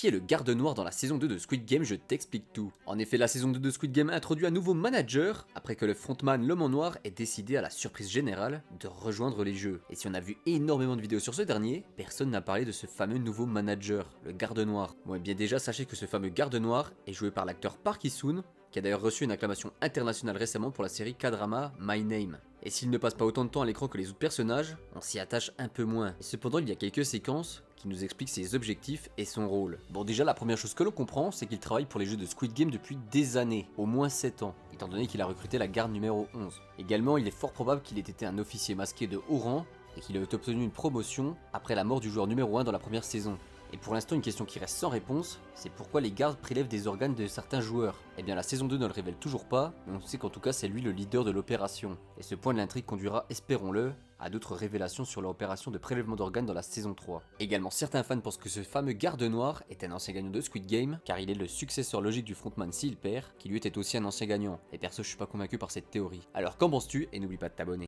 Qui est le garde noir dans la saison 2 de Squid Game? Je t'explique tout. En effet, la saison 2 de Squid Game a introduit un nouveau manager, après que le frontman l'homme en noir ait décidé à la surprise générale de rejoindre les jeux. Et si on a vu énormément de vidéos sur ce dernier, personne n'a parlé de ce fameux nouveau manager, le garde noir. Bon et bien déjà sachez que ce fameux garde noir est joué par l'acteur Park Hee-sun, qui a d'ailleurs reçu une acclamation internationale récemment pour la série K-drama My Name. Et s'il ne passe pas autant de temps à l'écran que les autres personnages, on s'y attache un peu moins. Et cependant, il y a quelques séquences qui nous expliquent ses objectifs et son rôle. Bon déjà, la première chose que l'on comprend, c'est qu'il travaille pour les jeux de Squid Game depuis des années, au moins 7 ans, étant donné qu'il a recruté la garde numéro 11. Également, il est fort probable qu'il ait été un officier masqué de haut rang et qu'il ait obtenu une promotion après la mort du joueur numéro 1 dans la première saison. Et pour l'instant, une question qui reste sans réponse, c'est pourquoi les gardes prélèvent des organes de certains joueurs. Eh bien la saison 2 ne le révèle toujours pas, mais on sait qu'en tout cas c'est lui le leader de l'opération. Et ce point de l'intrigue conduira, espérons-le, à d'autres révélations sur l'opération de prélèvement d'organes dans la saison 3. Également, certains fans pensent que ce fameux garde noir est un ancien gagnant de Squid Game, car il est le successeur logique du frontman s'il perd, qui lui était aussi un ancien gagnant. Et perso, je suis pas convaincu par cette théorie. Alors qu'en penses-tu? Et n'oublie pas de t'abonner.